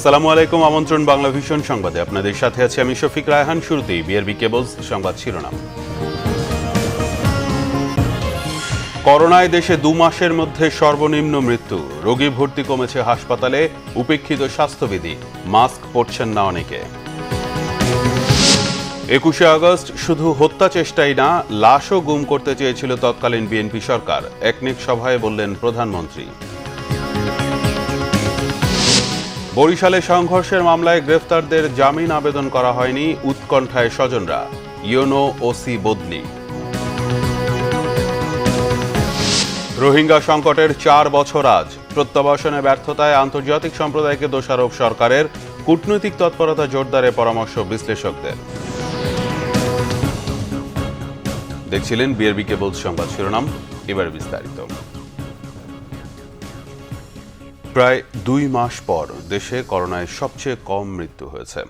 আসসালামু আলাইকুম। আমন্ত্রণ বাংলা ভিশন সংবাদে আপনাদের সাথে আছি আমি শফিক রায়হান। শুরুতেই বিআরবি কেবলস সংবাদ শিরোনাম। করোনায় দেশে ২ মাসের মধ্যে সর্বনিম্ন মৃত্যু, রোগী ভর্তি কমেছে হাসপাতালে, উপেক্ষিত স্বাস্থ্যবিধি, মাস্ক পরছেন না অনেকে। ২১শে আগস্ট শুধু হত্যা চেষ্টাই না, লাশও গুম করতে চেয়েছিল তৎকালীন বিএনপি সরকার, একনেক সভায় বললেন প্রধানমন্ত্রী। বরিশালে সংঘর্ষের মামলায় গ্রেফতারদের জামিন আবেদন করা হয়নি, উৎকণ্ঠায় স্বজনরা, ইউনো ওসি বদলি। রোহিঙ্গা সংকটের ৪ বছর আজ, প্রত্যাবাসনে ব্যর্থতায় আন্তর্জাতিক সম্প্রদায়কে দোষারোপ সরকারের, কূটনৈতিক তৎপরতা জোরদারে পরামর্শ বিশ্লেষকদের। দেখছিলেন বিআরবি কেবলস সংবাদ শিরোনাম, এবার বিস্তারিত। প্রায় ২ মাস পর দেশে করোনায় সবচেয়ে কম মৃত্যু হয়েছে।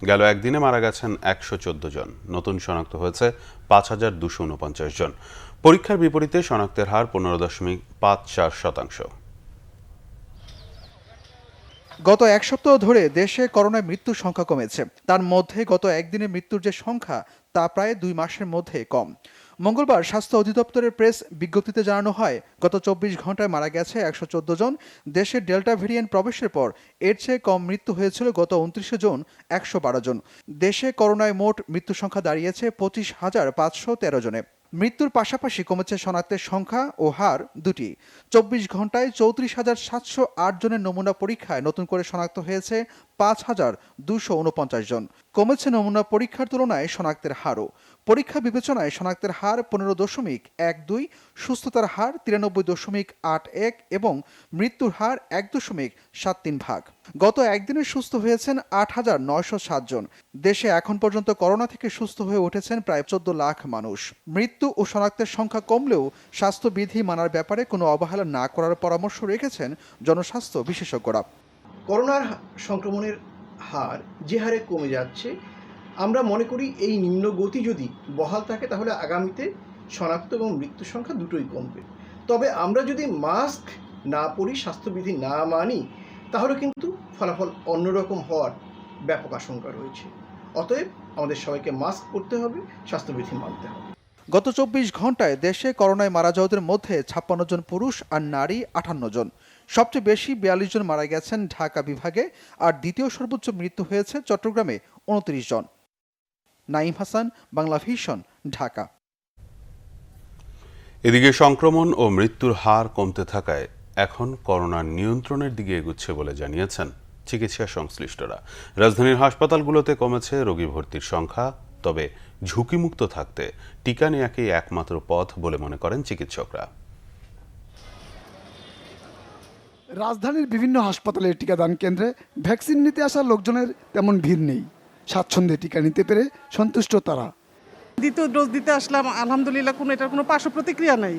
গেল একদিনে মারা গেছেন ১১৪ জন, নতুন শনাক্ত হয়েছে ৫,২৪৯ জন। পরীক্ষার বিপরীতে শনাক্তের হার ১৫.৫৪%। গত এক সপ্তাহ ধরে দেশে করোনায় মৃত্যুর সংখ্যা কমেছে। তার মধ্যে গত একদিনে মৃত্যুর যে সংখ্যা তা প্রায় ২ মাসের মধ্যে কম। মঙ্গলবার স্বাস্থ্য অধিদপ্তরের প্রেস বিজ্ঞপ্তিতে জানানো হয়, গত ২৪ ঘন্টায় মারা গেছে ১১৪ জন। দেশে ডেল্টা ভেরিয়েন্ট প্রবেশের পর এর চেয়ে কম মৃত্যু হয়েছিল গত ২৯ জুন ১১২ জন। দেশে করোনায় মোট মৃত্যু সংখ্যা দাঁড়িয়েছে ২৫,৫১৩ জনে। মৃত্যুর পাশাপাশি কমেছে শনাক্তের সংখ্যা ও হার দুটি। ২৪ ঘন্টায় ৩৪,৭০৮ জনের নমুনা পরীক্ষায় নতুন করে শনাক্ত হয়েছে ৫,২৪৯ জন। কমেছে নমুনা পরীক্ষার তুলনায় শনাক্তের হারও। পরীক্ষা বিবেচনায় শনাক্তের হার ১৫.১২, সুস্থতার হার ৯৩.৮১ এবং মৃত্যুর হার ১.৭৩ ভাগ। গত একদিনে সুস্থ হয়েছেন ৮,৯০৭ জন। দেশে এখন পর্যন্ত করোনা থেকে সুস্থ হয়ে উঠেছেন প্রায় ১৪ লাখ মানুষ। মৃত্যু ও শনাক্তের সংখ্যা কমলেও স্বাস্থ্যবিধি মানার ব্যাপারে কোনো অবহেলা না করার পরামর্শ রেখেছেন জনস্বাস্থ্য বিশেষজ্ঞরা। করোনার সংক্রমণের হার যে হারে কমে যাচ্ছে, আমরা মনে করি এই নিম্ন গতি যদি বহাল থাকে তাহলে আগামীতে শনাক্ত এবং মৃত্যু সংখ্যা দুটোই কমবে। তবে আমরা যদি মাস্ক না পরি, স্বাস্থ্যবিধি না মানি, তাহলে কিন্তু ফলাফল অন্যরকম হওয়ার ব্যাপক আশঙ্কা রয়েছে। অতএব আমাদের সবাইকে মাস্ক পরতে হবে, স্বাস্থ্যবিধি মানতে হবে। গত ২৪ ঘন্টায় দেশে করোনায় মারা যাওয়াদের মধ্যে ৫৬ জন পুরুষ আর নারী ৫৮ জন। সবচেয়ে বেশি ৪২ জন মারা গেছেন ঢাকা বিভাগে, আর দ্বিতীয় সর্বোচ্চ মৃত্যু হয়েছে চট্টগ্রামে ২৯ জন। নাঈম হাসান, বাংলা ভিশন, ঢাকা। এদিকে সংক্রমণ ও মৃত্যুর হার কমতে থাকায় এখন করোনার নিয়ন্ত্রণের দিকে এগুচ্ছে বলে জানিয়েছেন চিকিৎসা সংশ্লিষ্টরা। রাজধানীর হাসপাতালগুলোতে কমেছে রোগী ভর্তির সংখ্যা, তবে ঝুঁকিমুক্ত থাকতে টিকা নেওয়াকেই একমাত্র পথ বলে মনে করেন চিকিৎসকরা। রাজধানীর বিভিন্ন হাসপাতালের টিকাদান কেন্দ্রে ভ্যাকসিন নিতে আসা লোকজনের তেমন ভিড় নেই। স্বাচ্ছন্দ্যে টিকা নিতে পেরে সন্তুষ্ট তারা। দ্বিতীয় ডোজ দিতে আসলাম, আলহামদুলিল্লাহ এটার কোনো পার্শ্ব প্রতিক্রিয়া নেই,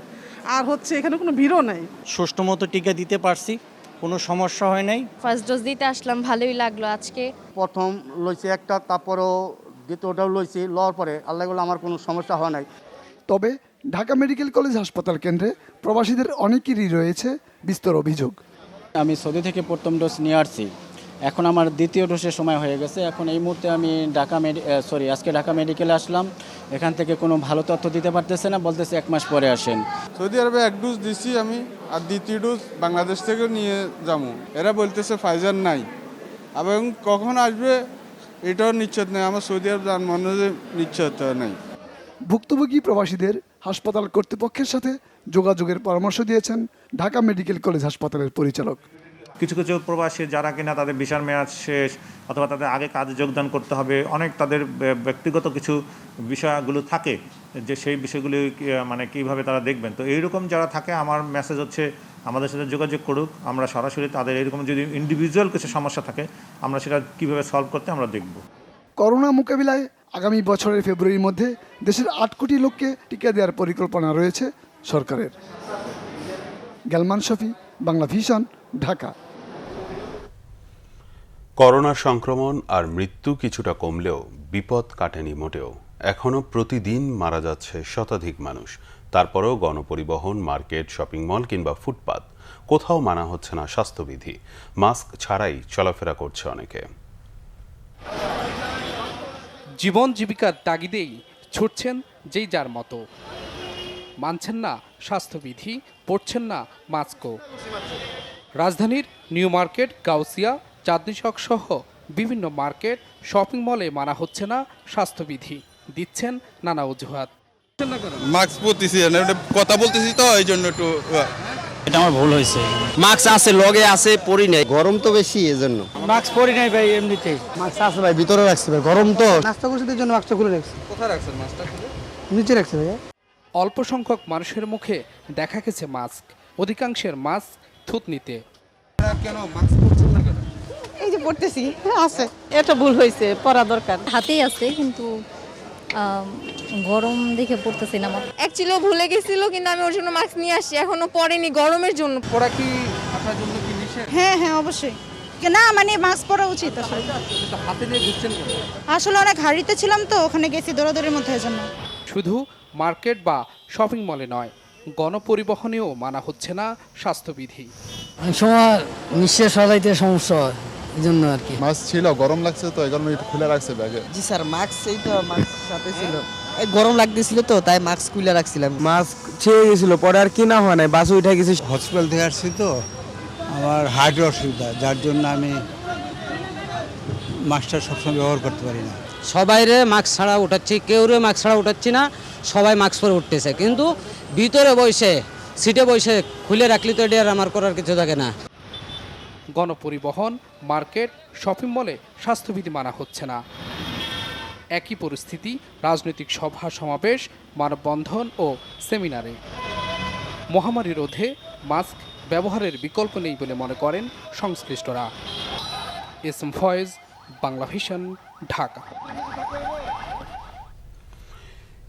আর এখানে কোনো ভিড়ও নেই। সুষ্ঠু মতো টিকা দিতে পারছি, কোনো সমস্যা হয় নাই। ফার্স্ট ডোজ দিতে আসলাম, ভালোই লাগলো আজকে। প্রথম লইছি একটা, তারপরেও দ্বিতীয়টাও লইছি, লওয়ার পরে আল্লাহ বলে আমার কোনো সমস্যা হয় নাই। তবে ঢাকা মেডিকেল কলেজ হাসপাতাল কেন্দ্রে প্রবাসীদের অনেকেরই রয়েছে বিস্তর অভিযোগ। আমি সৌদি থেকে প্রথম ডোজ নিয়ে আসছি, এখন আমার দ্বিতীয় ডোজের সময় হয়ে গেছে। এখন এই মুহূর্তে আমি আজকে ঢাকা মেডিকেলে আসলাম, এখান থেকে কোনো ভালো তথ্য দিতে পারতেছে না, বলতেছে 1 মাস পরে আসেন। সৌদি আরবে 1 ডোজ দিছি আমি, আর দ্বিতীয় ডোজ বাংলাদেশ থেকে নিয়ে যাবো। এরা বলতেছে ফাইজার নাই, এবং কখন আসবে এটাও নিশ্চিত নেই। আমার সৌদি আরব মনে নিশ্চিত নেই। ভুক্তভোগী প্রবাসীদের হাসপাতাল কর্তৃপক্ষের সাথে যোগাযোগের পরামর্শ দিয়েছেন ঢাকা মেডিকেল কলেজ হাসপাতালের পরিচালক। কিছু কিছু প্রবাসী যারা কিনা তাদের ভিসার মেয়াদ শেষ অথবা তাদের আগে কাজে যোগদান করতে হবে, অনেক তাদের ব্যক্তিগত কিছু বিষয়গুলো থাকে, যে সেই বিষয়গুলি কীভাবে তারা দেখবেন। তো এইরকম যারা থাকে, আমার মেসেজ হচ্ছে আমাদের সাথে যোগাযোগ করুক। আমরা সরাসরি তাদের এইরকম যদি ইন্ডিভিজুয়াল কিছু সমস্যা থাকে, আমরা সেটা কীভাবে সলভ করতে আমরা দেখব। করোনা মোকাবিলায় আগামী বছরের ফেব্রুয়ারির মধ্যে দেশের ৮ কোটি লোককে টিকা দেওয়ার পরিকল্পনা রয়েছে সরকারের। গালমান শফি, বাংলা ভিশন, ঢাকা। করোনা সংক্রমণ আর মৃত্যু কিছুটা কমলেও বিপদ কাটেনি মোটেও। এখনও প্রতিদিন মারা যাচ্ছে শতাধিক মানুষ। তারপরেও গণপরিবহন, মার্কেট, শপিং মল কিংবা ফুটপাত কোথাও মানা হচ্ছে না স্বাস্থ্যবিধি। মাস্ক ছাড়াই চলাফেরা করছে অনেকে। জীবন জীবিকার তাগিদেই ছুটছেন যেই যার মতো, মানছেন না স্বাস্থ্যবিধি, পড়ছেন না মাস্কও। রাজধানীর নিউ মার্কেট, গাউসিয়া, চাঁদনী চক সহ বিভিন্ন মার্কেট, শপিং মলে মানা হচ্ছে না স্বাস্থ্যবিধি, দিচ্ছেন নানা অজুহাত। মাস্ক পরতেছি কথা বলতেছি তো এই জন্য একটু এটা আমার ভুল হয়েছে। মাস্ক আছে, লগে আছে, পরি নাই, গরম তো বেশি এজন্য। মাস্ক পরি নাই ভাই, এমনিতেই মাস্ক আছে ভাই, ভিতরে রাখছি ভাই, গরম তো। নাস্তা করছি জন্য মাস্কটা খুলে রাখছি। কোথায় রাখছেন মাস্কটা? নিচে রাখছি ভাইয়া। অল্প সংখ্যক মানুষের মুখে দেখা গেছে মাস্ক, অধিকাংশের মাস্ক থুতনিতে। কেন মাস্ক পরছেন না কেন? এই যে পড়তেছি আছে, এটা ভুল হয়েছে, পড়া দরকার। হাতেই আছে কিন্তু গরম দেখে পড়তেছি না। অ্যাকচুয়ালি ভুলে গেছিল, কিন্তু আমি ওর জন্য মাস্ক নিয়ে আসছি, এখনো পরেনি গরমের জন্য। পড়া কি আপনার জন্য কি নিষেধ? হ্যাঁ হ্যাঁ অবশ্যই, না মানে মাস্ক পরা উচিত। হাতে নিয়ে ঘুরছেন কেন? আসলে অনেক হাড়িতে ছিলাম তো, ওখানে গেছি দৌড়াদৌড়ির মধ্যে, জন্য। শুধু মার্কেট বা শপিং মলে নয়, গণপরিবহনেও মানা হচ্ছে না স্বাস্থ্যবিধি। অনেক সময় নিঃশ্বাস সরাইতে সমস্যা হয়, এই জন্য আর কি। মাস্ক ছিল, গরম লাগছে তো এই কারণে একটু খুলে রাখছে ব্যাগে। জি স্যার, মাস্ক এই তো মাস্ক সাথে ছিল, এই গরম লাগতেছিল তো তাই মাস্ক খুলে রাখছিলাম। মাস্ক ছেড়ে গেছিল, পরে আর কিনা হয় না, বাসে উঠে গেছি। হসপিটাল থেকে আসছি তো, আমার হার্টের অসুবিধা, যার জন্য আমি মাস্কটা সবসময় ব্যবহার করতে পারি না। সবাইরে মাস্ক ছাড়া উঠাচ্ছি, কেউরে মাস্ক ছাড়া উঠাচ্ছি না, সবাই মাস্ক পরে উঠতেছে, কিন্তু ভিতরে বসে সিটে বসে খুলে রাখলে তো এটা আর আমার করার কিছু থাকে না। গণপরিবহন, মার্কেট, শপিং মলে স্বাস্থ্যবিধি মানা হচ্ছে না। একই পরিস্থিতি রাজনৈতিক সভা সমাবেশ, মানববন্ধন ও সেমিনারে। মহামারী রোধে মাস্ক ব্যবহারের বিকল্প নেই বলে মনে করেন সংশ্লিষ্টরা। S M Foyez, Bangla vision, Dhaka.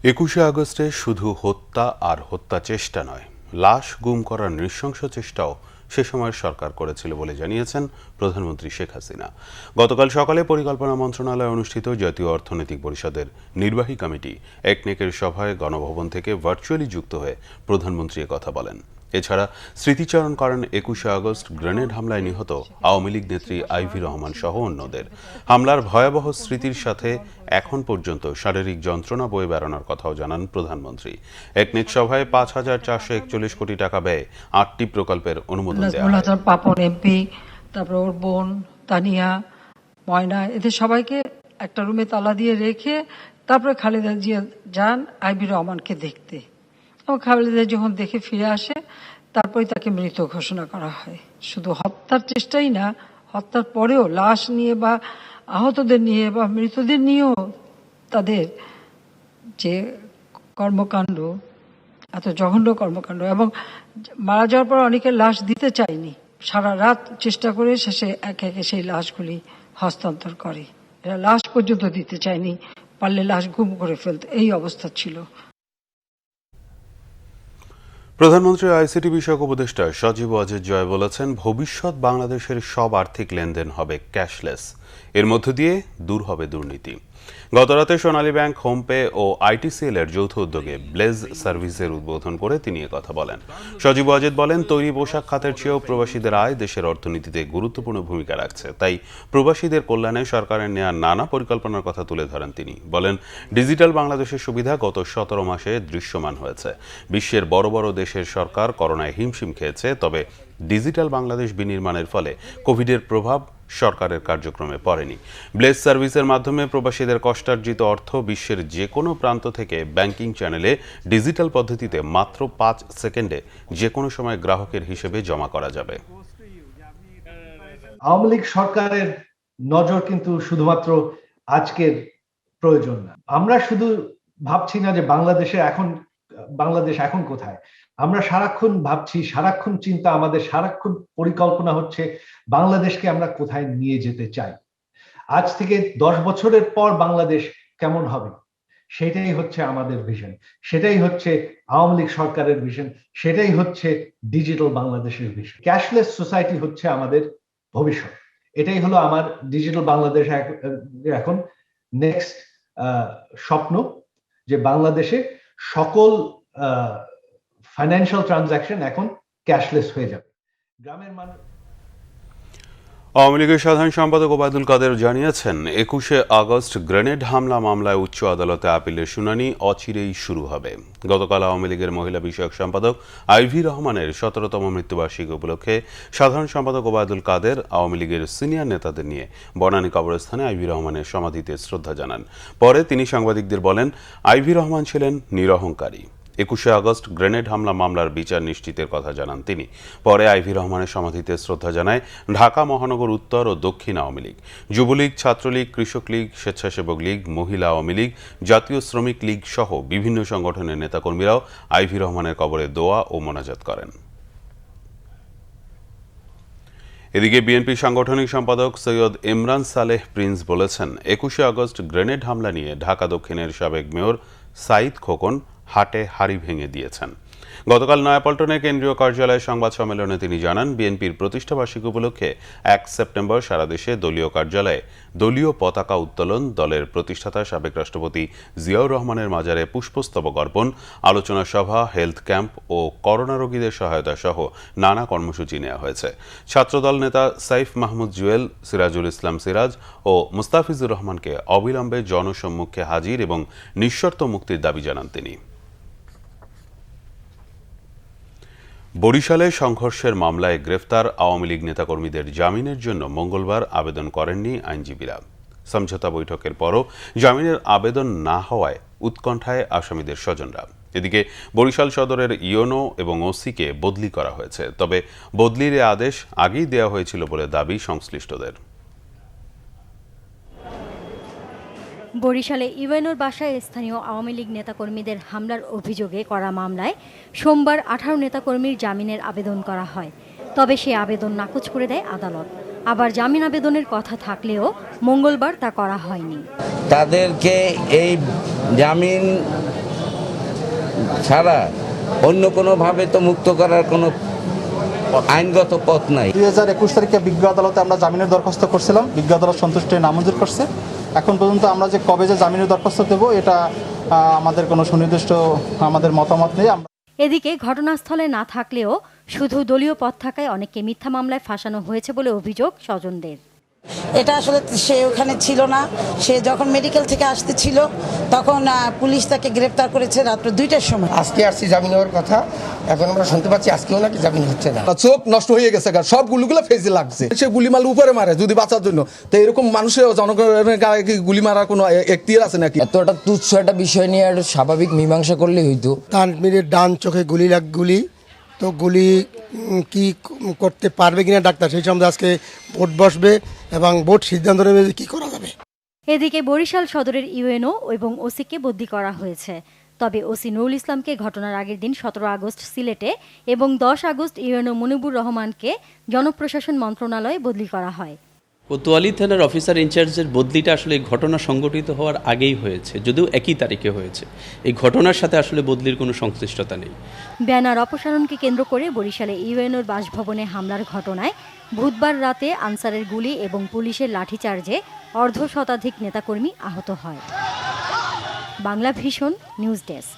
21শে আগস্টে শুধু হত্যা আর হত্যা চেষ্টা নয়, লাশ গুম করার নৃশংস চেষ্টাও সে সময়ের সরকার করেছিল বলে জানিয়েছেন প্রধানমন্ত্রী শেখ হাসিনা। গতকাল সকালে পরিকল্পনা মন্ত্রণালয়ে অনুষ্ঠিত জাতীয় অর্থনৈতিক পরিষদের নির্বাহী কমিটি একনেকের সভায় গণভবন থেকে ভার্চুয়ালি যুক্ত হয়ে প্রধানমন্ত্রী কথা বলেন। এছাড়া স্মৃতিচারণ করেন 21শে আগস্ট গ্রেনেড হামলায় নিহত আওয়ামী লীগ নেত্রী আইভি রহমান সহ অন্যদের। হামলার ভয়াবহ স্মৃতির সাথে এখন পর্যন্ত শারীরিক যন্ত্রণা বয়ে বেড়ানোর কথাও জানান প্রধানমন্ত্রী। একনেক সভায় 5,441 কোটি টাকা ব্যয়ে 8টি প্রকল্পের অনুমোদন দেওয়া হয়। পাপন এমপি, তারপর ওর বোন তানিয়া, ময়না, এদের সবাইকে একটা রুমে তালা দিয়ে রেখে তারপরে খালেদা জিয়া যান আইভি রহমানকে দেখতে। এবং খালেদা যখন দেখে ফিরে আসে, তারপরে তাকে মৃত ঘোষণা করা হয়। শুধু হত্যার চেষ্টাই না, হত্যার পরেও লাশ নিয়ে বা আহতদের নিয়ে বা মৃতদের নিয়েও তাদের যে কর্মকাণ্ড, এত জঘন্য কর্মকাণ্ড, এবং মারা যাওয়ার পর অনেকের লাশ দিতে চায়নি, সারা রাত চেষ্টা করে শেষে একে একে সেই লাশগুলি হস্তান্তর করে। এরা লাশ পর্যন্ত দিতে চায়নি, পারলে লাশ গুম করে ফেলতে, এই অবস্থা ছিল। প্রধানমন্ত্রী আইসিটি বিষয়ক উপদেষ্টা সজীব ওয়াজেদ জয় বলেছেন, ভবিষ্যৎ বাংলাদেশের সব আর্থিক লেনদেন হবে ক্যাশলেস, এর মধ্য দিয়ে দূর হবে দুর্নীতি। গতরাতে সোনালী ব্যাংক, হোমপে ও আইটিসিএল এর যৌথ উদ্যোগে ব্লেজ সার্ভিসের উদ্বোধন করে তিনি কথা বলেন। সজীব ওয়াজেদ বলেন, তৈরি পোশাক খাতের চেয়েও প্রবাসীদের আয় দেশের অর্থনীতিতে গুরুত্বপূর্ণ ভূমিকা রাখছে, তাই প্রবাসীদের কল্যাণে সরকারের নেওয়া নানা পরিকল্পনার কথা তুলে ধরেন তিনি। বলেন, ডিজিটাল বাংলাদেশের সুবিধা গত 17 মাসে দৃশ্যমান হয়েছে। বিশ্বের বড় বড় দেশের সরকার করোনায় হিমশিম খেয়েছে, তবে ডিজিটাল বাংলাদেশ বিনির্মাণের ফলে কোভিডের প্রভাব সরকারের কার্যক্রমে পড়েনি। ব্লেজ সার্ভিসের মাধ্যমে প্রবাসীদের কষ্টার্জিত অর্থ বিশ্বের যে কোনো প্রান্ত থেকে ব্যাংকিং চ্যানেলে ডিজিটাল পদ্ধতিতে মাত্র 5 সেকেন্ডে যে কোনো সময় গ্রাহকের হিসেবে জমা করা যাবে। আওয়ামী লীগ সরকারের নজর কিন্তু শুধুমাত্র আজকের প্রয়োজন না। আমরা শুধু ভাবছি না যে বাংলাদেশ এখন কোথায়, আমরা সারাক্ষণ ভাবছি, সারাক্ষণ চিন্তা, আমাদের সারাক্ষণ পরিকল্পনা হচ্ছে বাংলাদেশকে আমরা কোথায় নিয়ে যেতে চাই। আজ থেকে 10 বছরের পর বাংলাদেশ কেমন হবে, সেটাই হচ্ছে আমাদের ভিশন, সেটাই হচ্ছে আওয়ামী লীগ সরকারের ভিশন, সেটাই হচ্ছে ডিজিটাল বাংলাদেশের ভিশন। ক্যাশলেস সোসাইটি হচ্ছে আমাদের ভবিষ্যৎ। এটাই হলো আমার ডিজিটাল বাংলাদেশ এখন নেক্সট স্বপ্ন, যে বাংলাদেশে সকল ফাইন্যান্সিয়াল ট্রানজাকশন এখন ক্যাশলেস হয়ে যাবে। গ্রামের মানুষ। আওয়ামী লীগের সাধারণ সম্পাদক ওবায়দুল কাদের জানিয়েছেন, 21শে আগস্ট গ্রেনেড হামলা মামলায় উচ্চ আদালতে আপিলের শুনানি অচিরেই শুরু হবে। গতকাল আওয়ামী লীগের মহিলা বিষয়ক সম্পাদক আইভি রহমানের 17তম মৃত্যুবার্ষিকী উপলক্ষে সাধারণ সম্পাদক ওবায়দুল কাদের আওয়ামী লীগের সিনিয়র নেতাদের নিয়ে বনানী কবরস্থানে আইভি রহমানের সমাধিতে শ্রদ্ধা জানান। পরে তিনি সাংবাদিকদের বলেন, আইভি রহমান ছিলেন নিরহংকারী। 21শে আগস্ট গ্রেনেড হামলা মামলার বিচার নিশ্চিতের কথা জানান তিনি। পরে আইভি রহমানের সমাধিতে শ্রদ্ধা জানায় ঢাকা মহানগর উত্তর ও দক্ষিণ আওয়ামী লীগ, যুবলীগ, ছাত্রলীগ, কৃষক লীগ, স্বেচ্ছাসেবক লীগ, মহিলা আওয়ামী লীগ, জাতীয় শ্রমিক লীগ সহ বিভিন্ন সংগঠনের নেতাকর্মীরাও আইভি রহমানের কবরে দোয়া ও মোনাজাত করেন। এদিকে বিএনপি সাংগঠনিক সম্পাদক সৈয়দ ইমরান সালেহ প্রিন্স বলেছেন, 21শে আগস্ট গ্রেনেড হামলা নিয়ে ঢাকা দক্ষিণের সাবেক মেয়র সাঈদ খোকন হাটে হাড়ি ভেঙে দিয়েছেন। গতকাল নয়াপল্টনে কেন্দ্রীয় কার্যালয়ে সংবাদ সম্মেলনে তিনি জানান, বিএনপির প্রতিষ্ঠাবার্ষিকী উপলক্ষে 1 সেপ্টেম্বর সারা দেশে দলীয় কার্যালয়ে দলীয় পতাকা উত্তোলন, দলের প্রতিষ্ঠাতা সাবেক রাষ্ট্রপতি জিয়াউর রহমানের মাজারে পুষ্পস্তবক অর্পণ, আলোচনা সভা, হেলথ ক্যাম্প ও করোনা রোগীদের সহায়তা সহ নানা কর্মসূচি নেওয়া হয়েছে। ছাত্রদল নেতা সাইফ মাহমুদ জুয়েল, সিরাজুল ইসলাম সিরাজ ও মুস্তাফিজুর রহমানকে অবিলম্বে জনসম্মুখে হাজির এবং নিঃশর্ত মুক্তির দাবি জানান তিনি। বরিশালে সংঘর্ষের মামলায় গ্রেফতার আওয়ামী লীগ নেতাকর্মীদের জামিনের জন্য মঙ্গলবার আবেদন করেননি আইনজীবীরা। সমঝোতা বৈঠকের পরও জামিনের আবেদন না হওয়ায় উৎকণ্ঠায় আসামিদের স্বজনরা। এদিকে বরিশাল সদরের ইওনো এবং ওসিকে বদলি করা হয়েছে, তবে বদলির আদেশ আগেই দেওয়া হয়েছিল বলে দাবি সংশ্লিষ্টদের। বরিশালে ইউএনওর বাসায় স্থানীয় আওয়ামী লীগ নেতাকর্মীদের হামলার অভিযোগে করা মামলায় সোমবার 18 নেতাকর্মীর জামিনের আবেদন করা হয়, তবে সেই আবেদন নাকচ করে দেয় আদালত। আবার জামিন আবেদনের কথা থাকলেও মঙ্গলবার তা করা হয়নি। তাদেরকে এই জামিন ছাড়া অন্য কোনোভাবে তো মুক্ত করার কোনো আইনগত পথ নাই। 2021 তারিখে বিজ্ঞ আদালতে আমরা জামিনের দরখাস্ত করছিলাম, বিজ্ঞ আদালত সন্তুষ্ট নামঞ্জুর করছে। এখন পর্যন্ত আমরা যে কবে যে জামিনের দরখাস্ত দেব এটা আমাদের কোনো সুনির্দিষ্ট আমাদের মতামত নেই। এদিকে ঘটনাস্থলে না থাকলেও শুধু দলীয় পদ থাকায় অনেককে মিথ্যা মামলায় ফাঁসানো হয়েছে বলে অভিযোগ স্বজনদের। এটা আসলে সে ওখানে ছিল না, সে যখন মেডিকেল থেকে আসতেছিল তখন পুলিশ তাকে গ্রেফতার করেছে রাত্র 2টার সময়। আজকে আসছি জামিন হওয়ার কথা, এখন আমরা শুনতে পাচ্ছি আজকেও নাকি জামিন হচ্ছে না। চোখ নষ্ট হয়ে গেছে, সব গুলিগুলো ফেজে লাগছে। সে গুলি মাল উপরে মারে যদি বাঁচার জন্য, তো এরকম মানুষের জনগণের গায়ে কি গুলি মারার কোনো এখতিয়ার আছে নাকি? এতটা তুচ্ছ একটা বিষয় নিয়ে একটা স্বাভাবিক মীমাংসা করলে হইতো। তানভীরের ডান চোখে গুলি, তো গুলি কি করতে পারবে কিনা ডাক্তার সেই সম্বন্ধে আজকে ভোট বসবে এবং ভোট সিদ্ধান্ত নেবে কি করা যাবে। এদিকে বরিশাল সদরের ইউএনও এবং ওসিকে বদলি করা হয়েছে, তবে ওসি নুরুল ইসলামকে ঘটনার আগের দিন 17 আগস্ট সিলেটে এবং 10 আগস্ট ইউএনও মুনিবুর রহমানকে জনপ্রশাসন মন্ত্রণালয়ে বদলি করা হয়। কোতোয়ালি থানার অফিসার ইনচার্জের বদলিটা আসলে এই ঘটনা সংঘটিত হওয়ার আগেই হয়েছে, যদিও একই তারিখে হয়েছে। এই ঘটনার সাথে আসলে বদলির কোনো সংশ্লিষ্টতা নেই। ব্যানার অপসারণকে কেন্দ্র করে বরিশালে ইউএনওর বাসভবনে হামলার ঘটনায় বুধবার রাতে আনসারের গুলি এবং পুলিশের লাঠিচার্জে অর্ধশতাধিক নেতাকর্মী আহত হয়। Bangla vision news desk.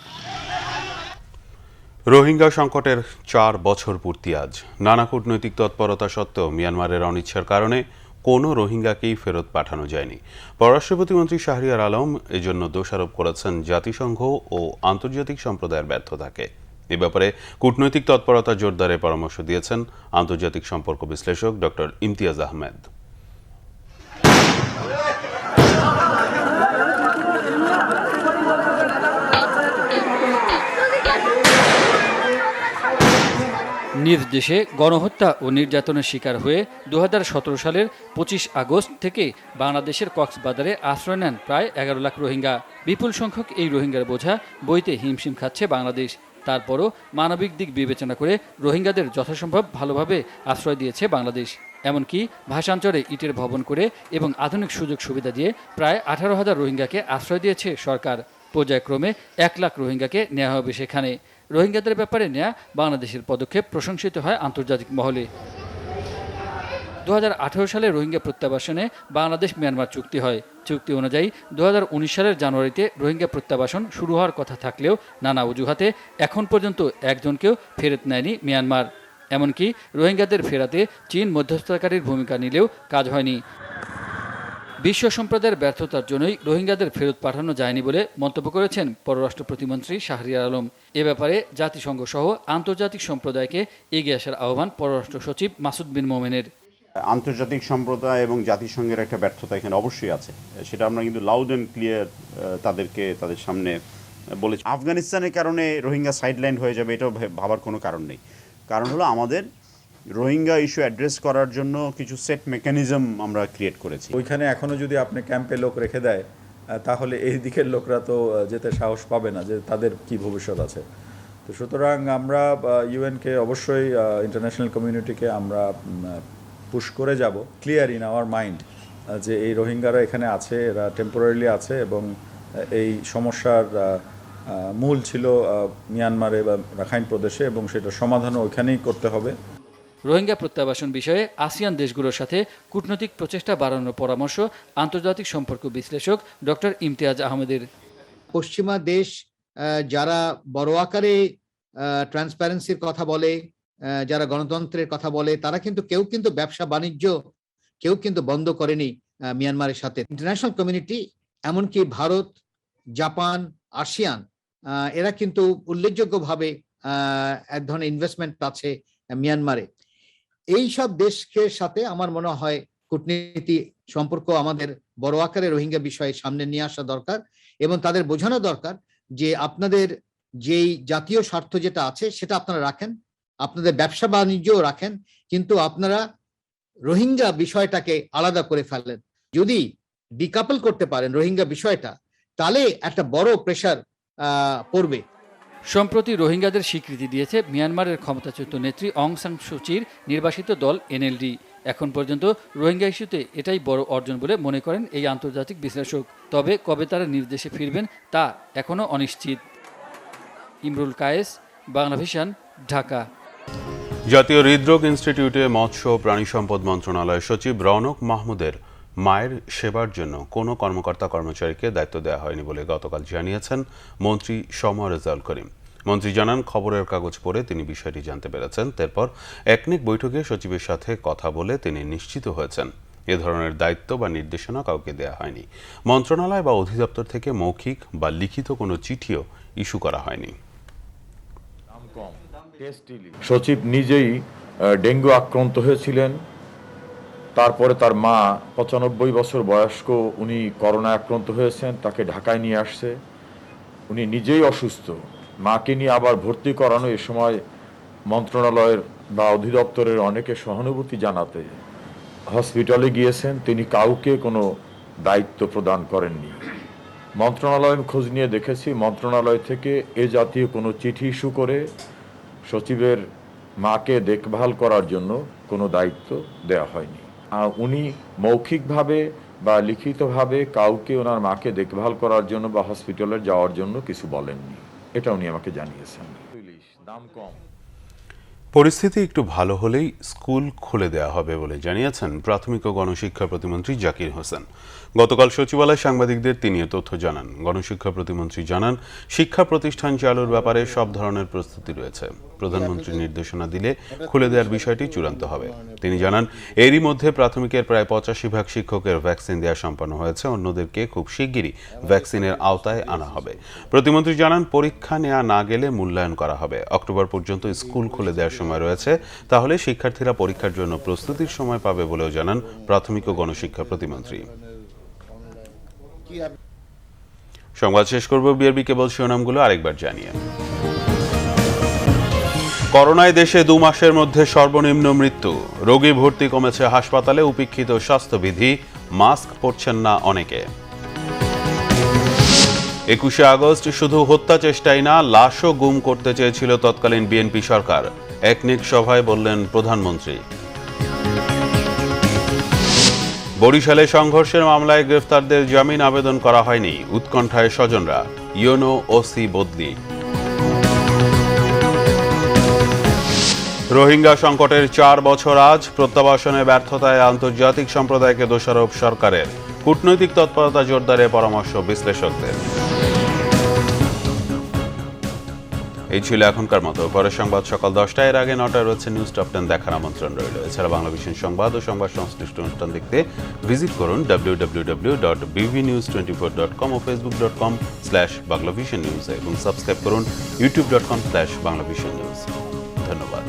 Rohingya সংকটের 4 বছর পূর্তি আজ। নানা কূটনৈতিক তৎপরতা সত্ত্বেও মিয়ানমারের অনিচ্ছার কারণে কোনো রোহিঙ্গাকেই ফেরত পাঠানো যায়নি। পররাষ্ট্র প্রতিমন্ত্রী শাহরিয়ার আলম এজন্য দোষারোপ করেছেন জাতিসংঘ ও আন্তর্জাতিক সম্প্রদায়ের ব্যর্থতাকে। এ ব্যাপারে কূটনৈতিক তৎপরতা জোরদারের পরামর্শ দিয়েছেন আন্তর্জাতিক সম্পর্ক বিশ্লেষক ডক্টর ইমতিয়াজ আহমেদ। নিজ দেশে গণহত্যা ও নির্যাতনের শিকার হয়ে 2017 সালের 25 আগস্ট থেকে বাংলাদেশের কক্সবাজারে আশ্রয় নেন প্রায় 11 লাখ রোহিঙ্গা। বিপুল সংখ্যক এই রোহিঙ্গার বোঝা বইতে হিমশিম খাচ্ছে বাংলাদেশ। তারপরও মানবিক দিক বিবেচনা করে রোহিঙ্গাদের যথাসম্ভব ভালোভাবে আশ্রয় দিয়েছে বাংলাদেশ। এমনকি ভাষান্তরে ইটের ভবন করে এবং আধুনিক সুযোগ সুবিধা দিয়ে প্রায় 18,000 রোহিঙ্গাকে আশ্রয় দিয়েছে সরকার। পর্যায়ক্রমে 1 লাখ রোহিঙ্গাকে নেওয়া হবে সেখানে। রোহিঙ্গাদের ব্যাপারে নেওয়া বাংলাদেশের পদক্ষেপ প্রশংসিত হয় আন্তর্জাতিক মহলে। 2018 সালে রোহিঙ্গা প্রত্যাবাসনে বাংলাদেশ মিয়ানমার চুক্তি হয়। চুক্তি অনুযায়ী 2019 সালের জানুয়ারিতে রোহিঙ্গা প্রত্যাবাসন শুরু হওয়ার কথা থাকলেও নানা অজুহাতে এখন পর্যন্ত একজনকেও ফেরত নেয়নি মিয়ানমার। এমনকি রোহিঙ্গাদের ফেরাতে চীন মধ্যস্থতাকারীর ভূমিকা নিলেও কাজ হয়নি। বিশ্ব সম্প্রদায়ের ব্যর্থতার জন্যই রোহিঙ্গাদের ফেরত পাঠানো যায়নি বলে মন্তব্য করেছেন পররাষ্ট্র প্রতিমন্ত্রী শাহরিয়ার আলম। এ ব্যাপারে জাতিসংঘ সহ আন্তর্জাতিক সম্প্রদায়কে এগিয়ে আসার আহ্বান পররাষ্ট্র সচিব মাসুদ বিন মোমেনের। আন্তর্জাতিক সম্প্রদায় এবং জাতিসংঘের একটা ব্যর্থতা এখানে অবশ্যই আছে, সেটা আমরা কিন্তু লাউড অ্যান্ড ক্লিয়ার তাদের সামনে বলেছি। আফগানিস্তানের কারণে রোহিঙ্গা সাইডলাইন হয়ে যাবে এটাও ভাবার কোনো কারণ নেই। কারণ হলো আমাদের রোহিঙ্গা ইস্যু অ্যাড্রেস করার জন্য কিছু সেট মেকানিজম আমরা ক্রিয়েট করেছি। ওইখানে এখনও যদি আপনি ক্যাম্পে লোক রেখে দেয় তাহলে এই দিকের লোকরা তো যেতে সাহস পাবে না যে তাদের কি ভবিষ্যৎ আছে। তো সুতরাং আমরা ইউএনকে অবশ্যই ইন্টারন্যাশনাল কমিউনিটিকে আমরা পুশ করে যাব, ক্লিয়ার ইন আওয়ার মাইন্ড যে এই রোহিঙ্গারা এখানে আছে, এরা টেম্পোরারিলি আছে এবং এই সমস্যার মূল ছিল মিয়ানমারে বা রাখাইন প্রদেশে এবং সেটা সমাধানও ওইখানেই করতে হবে। রোহিঙ্গা প্রত্যাবাসন বিষয়ে আসিয়ান দেশগুলোর সাথে কূটনৈতিক প্রচেষ্টা বাড়ানোর পরামর্শ আন্তর্জাতিক সম্পর্ক বিশ্লেষক ডক্টর ইমতিয়াজ আহমেদের। পশ্চিমা দেশ যারা বড় আকারে ট্রান্সপারেন্সির কথা বলে, যারা গণতন্ত্রের কথা বলে, তারা কিন্তু কেউ কিন্তু ব্যবসা বাণিজ্য কেউ কিন্তু বন্ধ করেনি মিয়ানমারের সাথে। ইন্টারন্যাশনাল কমিউনিটি, এমনকি ভারত, জাপান, আসিয়ান, এরা কিন্তু উল্লেখযোগ্যভাবে এক ধরনের ইনভেস্টমেন্ট আছে মিয়ানমারে। এই সব দেশের সাথে আমার মনে হয় কূটনীতি সম্পর্ক আমাদের বড় আকারে রোহিঙ্গা বিষয়ে সামনে নিয়ে আসা দরকার এবং তাদের বোঝানো দরকার যে আপনাদের যেই জাতীয় স্বার্থ যেটা আছে সেটা আপনারা রাখেন, আপনাদের ব্যবসা বাণিজ্যও রাখেন, কিন্তু আপনারা রোহিঙ্গা বিষয়টাকে আলাদা করে ফেলেন। যদি ডিকাপল করতে পারেন রোহিঙ্গা বিষয়টা, তাহলে একটা বড় প্রেশার পড়বে। সম্প্রতি রোহিঙ্গাদের স্বীকৃতি দিয়েছে মিয়ানমারের ক্ষমতাচ্যুত নেত্রী অং সান সুচির নির্বাসিত দল এনএলডি। এখন পর্যন্ত রোহিঙ্গা ইস্যুতে এটাই বড় অর্জন বলে মনে করেন এই আন্তর্জাতিক বিশ্লেষক। তবে কবে তারা নিজ দেশে ফিরবেন তা এখনও অনিশ্চিত। ইমরুল কায়েস, বাংলাভিশন, ঢাকা। জাতীয় হৃদরোগ ইনস্টিটিউটে মৎস্য ও প্রাণী সম্পদ মন্ত্রণালয়ের সচিব রওনক মাহমুদের মায়ের সেবার জন্য কোনো কর্মকর্তা কর্মচারীকে দায়িত্ব দেওয়া হয়নি বলে গতকাল জানিয়েছেন মন্ত্রী সমর রেজাউল করিম। মন্ত্রী জানান, খবরের কাগজ পড়ে তিনি বিষয়টি জানতে পেরেছেন। তারপর একনেক বৈঠকে সচিবের সাথে কথা বলে তিনি নিশ্চিত হয়েছেন এ ধরনের দায়িত্ব বা নির্দেশনা কাউকে দেওয়া হয়নি। মন্ত্রণালয় বা অধিদপ্তর থেকে মৌখিক বা লিখিত কোনো চিঠিও ইস্যু করা হয়নি। সচিব নিজেই ডেঙ্গু আক্রান্ত হয়েছিলেন, তারপরে তার মা 95 বছর বয়স্ক, উনি করোনা আক্রান্ত হয়েছেন, তাকে ঢাকায় নিয়ে আসছে। উনি নিজেই অসুস্থ, মাকে নিয়ে আবার ভর্তি করানো, এ সময় মন্ত্রণালয়ের বা অধিদপ্তরের অনেকে সহানুভূতি জানাতে হসপিটালে গিয়েছেন, তিনি কাউকে কোনো দায়িত্ব প্রদান করেননি। মন্ত্রণালয় খোঁজ নিয়ে দেখেছি, মন্ত্রণালয় থেকে এ জাতীয় কোনো চিঠি ইস্যু করে সচিবের মাকে দেখভাল করার জন্য কোনো দায়িত্ব দেওয়া হয়নি। আর উনি মৌখিকভাবে বা লিখিতভাবে কাউকে ওনার মাকে দেখভাল করার জন্য বা হসপিটালে যাওয়ার জন্য কিছু বলেননি, এটা উনি আমাকে জানিয়েছেন। দাম কম। পরিস্থিতি একটু ভালো হলেই স্কুল খুলে দেওয়া হবে বলে জানিয়েছেন প্রাথমিক ও গণশিক্ষা প্রতিমন্ত্রী জাকির হোসেন। গতকাল সচিবালয়ে সাংবাদিকদের তিনি এ তথ্য জানান। গণশিক্ষা প্রতিমন্ত্রী জানান, শিক্ষা প্রতিষ্ঠান চালুর ব্যাপারে সব ধরনের প্রস্তুতি রয়েছে। প্রধানমন্ত্রী নির্দেশনা দিলে খুলে দেওয়ার বিষয়টি চূড়ান্ত হবে। তিনি জানান, এরই মধ্যে প্রাথমিকের প্রায় 85% শিক্ষকের ভ্যাকসিন দেওয়া সম্পন্ন হয়েছে। অন্যদেরকে খুব শিগগিরই ভ্যাকসিনের আওতায় আনা হবে। প্রতিমন্ত্রী জানান, পরীক্ষা নেওয়া না গেলে মূল্যায়ন করা হবে। অক্টোবর পর্যন্ত স্কুল খুলে দেওয়ার সময় রয়েছে, তাহলে শিক্ষার্থীরা পরীক্ষার জন্য প্রস্তুতির সময় পাবে বলেও জানান প্রাথমিক ও গণশিক্ষা প্রতিমন্ত্রী। সংবাদ শেষ করব বিআরবি কেবল শিরোনামগুলো আরেকবার জানিয়ে। করোনায় দেশে 2 মাসের মধ্যে সর্বনিম্ন মৃত্যু। রোগী ভর্তি কমেছে হাসপাতালে, উপেক্ষিত স্বাস্থ্যবিধি, মাস্ক পরছেন না অনেকে। 21শে আগস্ট শুধু হত্যা চেষ্টাই না, লাশও গুম করতে চেয়েছিল তৎকালীন বিএনপি সরকার, একনেক সভায় বললেন প্রধানমন্ত্রী। বরিশালে সংঘর্ষের মামলায় গ্রেফতারদের জামিন আবেদন করা হয়নি, উৎকণ্ঠায় স্বজনরা। ইউনো ওসি বদলি। রোহিঙ্গা সংকটের 4 বছর আজ, প্রত্যাবাসনে ব্যর্থতায় আন্তর্জাতিক সম্প্রদায়কে দোষারোপ সরকারের। কূটনৈতিক তৎপরতা জোরদারের পরামর্শ বিশ্লেষকদের। এই ছিল এখনকার মতো। পরের সংবাদ সকাল 10টায়, এর আগে 9টায় রয়েছে নিউজ টপ 10 দেখার আমন্ত্রণ রইল। এছাড়া বাংলা ভিশন সংবাদ ও সংবাদ সংশ্লিষ্ট অনুষ্ঠান দেখতে ভিজিট করুন www.bvnews24.com ও facebook.com/banglavisionnews এবং সাবস্ক্রাইব করুন youtube.com/banglavisionnews। ধন্যবাদ।